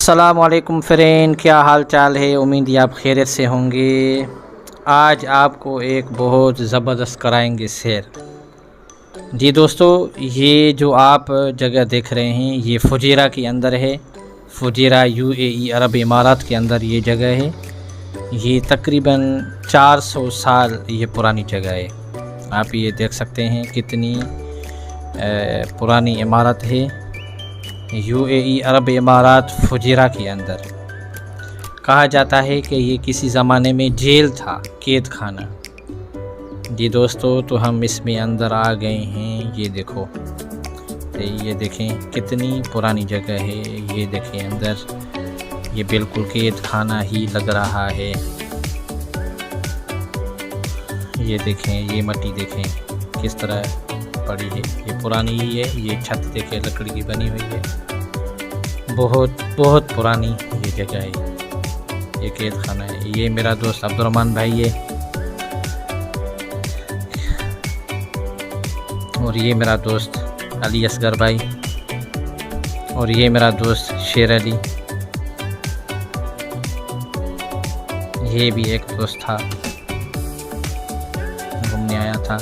अस्सलामुअलैकुम फ्रेंड, क्या हाल चाल है। उम्मीद है आप खैरियत से होंगे। आज आपको एक बहुत ज़बरदस्त कराएंगे सैर। जी दोस्तों, ये जो आप जगह देख रहे हैं ये फुजेरा के अंदर है। फुजेरा यूएई अरब इमारात के अंदर ये जगह है। ये तकरीबन 400 साल ये पुरानी जगह है। आप ये देख सकते हैं कितनी पुरानी इमारत है। यूएई अरब इमारात फुजेरा के अंदर कहा जाता है कि ये किसी ज़माने में जेल था, कैद खाना। जी दोस्तों, तो हम इसमें अंदर आ गए हैं। ये देखो, ये देखें कितनी पुरानी जगह है। ये देखें अंदर, ये बिल्कुल कैद खाना ही लग रहा है। ये देखें, ये मिट्टी देखें किस तरह पड़ी है। ये पुरानी ही है। ये छत देखें लकड़ी की बनी हुई है। बहुत बहुत पुरानी ये जगह है। ये कैद खाना है। ये मेरा दोस्त अब्दुर्रहमान भाई है, और ये मेरा दोस्त अली असगर भाई, और ये मेरा दोस्त शेर अली। ये भी एक दोस्त था, घूमने आया था।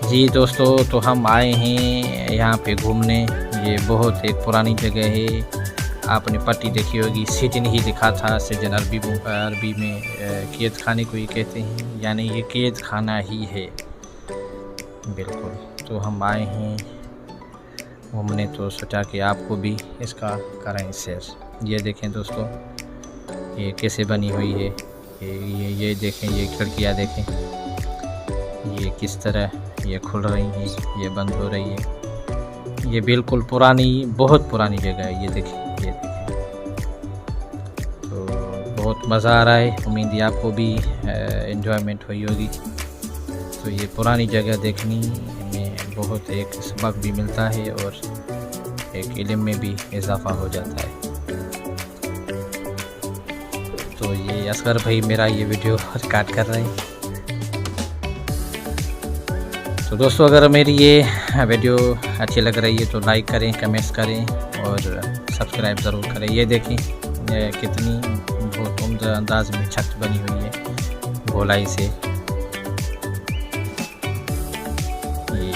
जी दोस्तों, तो हम आए हैं यहाँ पे घूमने। ये बहुत एक पुरानी जगह है। आपने पट्टी देखी होगी, सिजन ही लिखा था। सिजन अरबी में कैद खाने को ही कहते हैं, यानी ये कैद खाना ही है बिल्कुल। तो हम आए हैं घूमने, तो सोचा कि आपको भी इसका करें शेयर। ये देखें दोस्तों, ये कैसे बनी हुई है। ये देखें, ये खिड़कियाँ देखें, ये किस तरह ये खुल रही हैं, ये बंद हो रही है। ये बिल्कुल पुरानी, बहुत पुरानी जगह है। ये देखें, ये देखें। तो बहुत मज़ा आ रहा है। उम्मीद है आपको भी एंजॉयमेंट हुई होगी। तो ये पुरानी जगह देखने में बहुत एक सबक भी मिलता है और एक इल्म में भी इजाफ़ा हो जाता है। तो ये असगर भाई मेरा ये वीडियो रिकॉर्ड कर रहे हैं। तो दोस्तों, अगर मेरी ये वीडियो अच्छी लग रही है तो लाइक करें, कमेंट्स करें और सब्सक्राइब ज़रूर करें। ये देखें कितनी बहुत उम्दा अंदाज में छत बनी हुई है गोलाई से। ये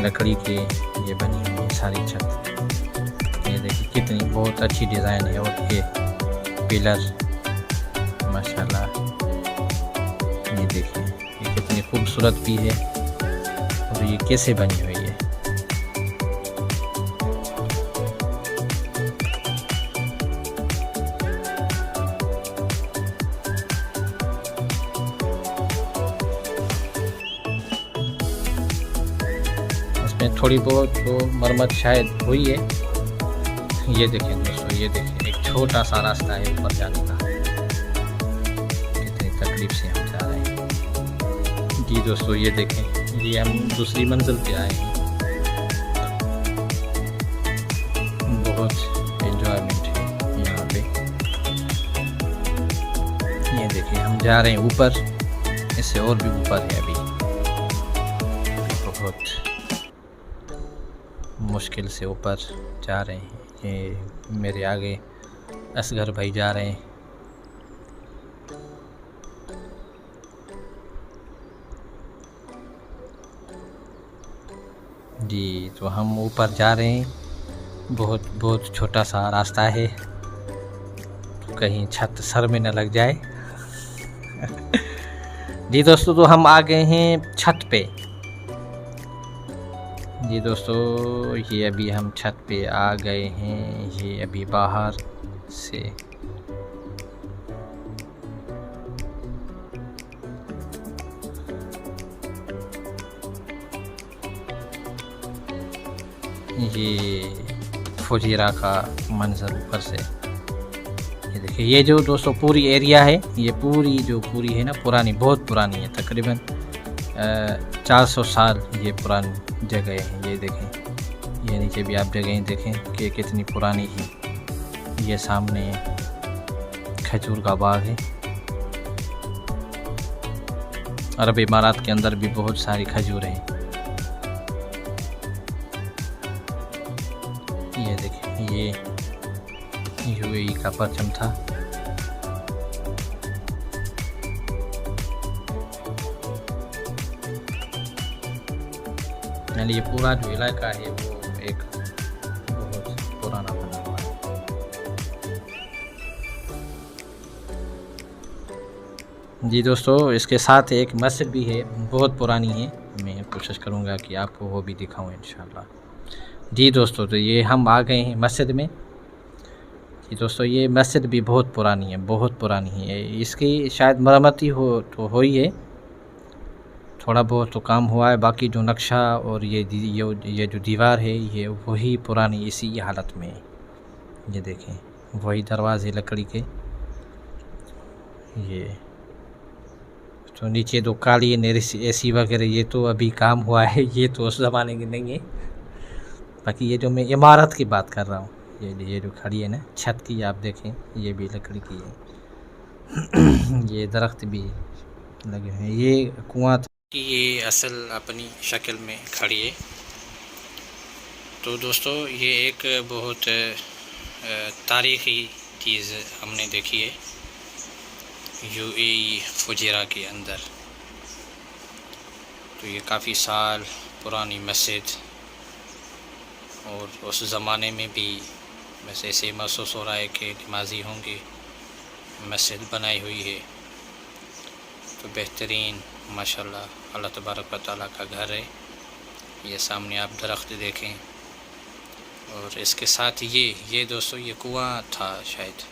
लकड़ी के ये बनी हुई है सारी छत। ये देखिए कितनी बहुत अच्छी डिज़ाइन है, और ये पिलर माशाल्लाह। ये देखिए ये कितनी खूबसूरत भी है, और ये कैसे बनी हुई है। इसमें थोड़ी बहुत तो मरम्मत शायद हुई है। ये देखें दोस्तों, ये देखें एक छोटा सा रास्ता है ऊपर जाने का। कितनी तकलीफ से हम जा रहे हैं। जी दोस्तों, ये देखें, ये हम दूसरी मंजिल पे आए हैं। बहुत एंजॉयमेंट है यहाँ पे। ये देखें, हम जा रहे हैं ऊपर, इससे और भी ऊपर है। अभी बहुत मुश्किल से ऊपर जा रहे हैं। ये मेरे आगे असगर भाई जा रहे हैं। जी, तो हम ऊपर जा रहे हैं। बहुत बहुत छोटा सा रास्ता है, तो कहीं छत सर में न लग जाए। जी दोस्तों, तो हम आ गए हैं छत पे। जी दोस्तों, ये अभी हम छत पे आ गए हैं। ये अभी बाहर से ये फुजेरा का मंजर ऊपर से। ये देखिए, ये जो दोस्तों पूरी एरिया है, ये पूरी है ना, पुरानी, बहुत पुरानी है। तकरीबन 400 साल ये पुरानी जगह है। ये देखें, ये नीचे भी आप जगहें देखें कि कितनी पुरानी है। ये सामने खजूर का बाग है। अरब इमारात के अंदर भी बहुत सारी खजूरें हैं। ये यूएई का परचम था। यानी ये पूरा जो इलाका है वो एक बहुत पुराना बना हुआ है। जी दोस्तों, इसके साथ एक मस्जिद भी है, बहुत पुरानी है। मैं कोशिश करूँगा कि आपको वो भी दिखाऊँ इंशाल्लाह। जी दोस्तों, तो ये हम आ गए हैं मस्जिद में। जी दोस्तों, ये मस्जिद भी बहुत पुरानी है, बहुत पुरानी है। इसकी शायद मरम्मत हुई है, थोड़ा बहुत तो काम हुआ है। बाकी जो नक्शा और ये जो दीवार है ये वही पुरानी इसी हालत में है। ये देखें, वही दरवाजे लकड़ी के। ये तो नीचे दो कालीन एसी वगैरह, ये तो अभी काम हुआ है, ये तो उस ज़माने की नहीं है। बाकी ये जो मैं इमारत की बात कर रहा हूँ, ये जो खड़ी है ना छत की, आप देखें ये भी लकड़ी की है। ये दरख्त भी लगे हैं। ये कुआं कि ये असल अपनी शक्ल में खड़ी है। तो दोस्तों, ये एक बहुत तारीख़ी चीज़ हमने देखी है यूएई फुजैरा के अंदर। तो ये काफ़ी साल पुरानी मस्जिद, और उस ज़माने में भी बस ऐसे महसूस हो रहा है कि नमाजी होंगे, मस्जिद बनाई हुई है। तो बेहतरीन माशाल्लाह अल्लाह तबारक व तआला का घर है। ये सामने आप दरख्त देखें, और इसके साथ ये दोस्तों ये कुआं था शायद।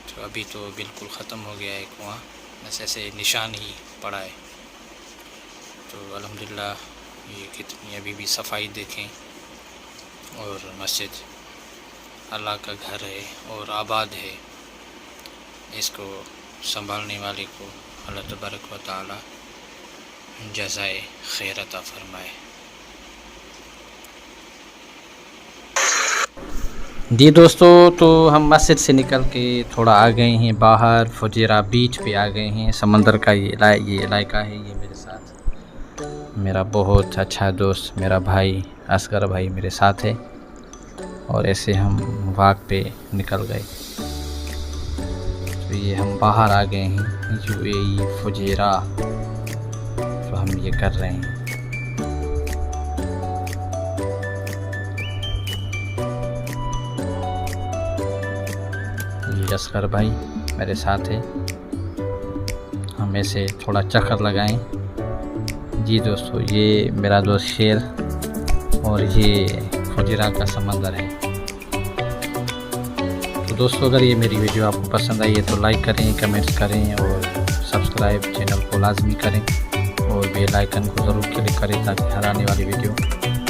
तो अभी तो बिल्कुल ख़त्म हो गया है कुआं, बस ऐसे निशान ही पड़ा है। तो अल्हम्दुलिल्लाह ये कितनी अभी भी सफाई देखें, और मस्जिद अल्लाह का घर है और आबाद है। इसको संभालने वाले को अल्लाह तबारक व तआला जज़ाए खैर अता फरमाए। जी दोस्तों, तो हम मस्जिद से निकल के थोड़ा आ गए हैं बाहर, फुजैरा बीच पे आ गए हैं। समंदर का ये इलाका है। ये मेरे साथ मेरा बहुत अच्छा दोस्त, मेरा भाई असगर भाई मेरे साथ है, और ऐसे हम वॉक पे निकल गए। तो ये हम बाहर आ गए हैं यूएई फुजैरा, तो हम ये कर रहे हैं। ये असगर भाई मेरे साथ है, हम ऐसे थोड़ा चक्कर लगाएं। जी दोस्तों, ये मेरा दोस्त शेर, और ये फुजैरा का समंदर है। तो दोस्तों, अगर ये मेरी वीडियो आपको पसंद आई है तो लाइक करें, कमेंट्स करें, और सब्सक्राइब चैनल को लाजमी करें, और बेल आइकन को ज़रूर क्लिक करें ताकि हर आने वाली वीडियो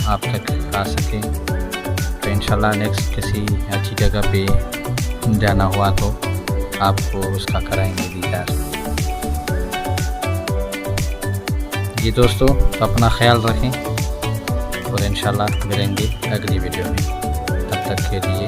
आप तक आ सके। तो इंशाल्लाह नेक्स्ट किसी अच्छी जगह पे जाना हुआ तो आपको उसका कराएंगे दीदार। जी दोस्तों, तो अपना ख्याल रखें, और इंशाल्लाह मिलेंगे अगली वीडियो में। तब तक के लिए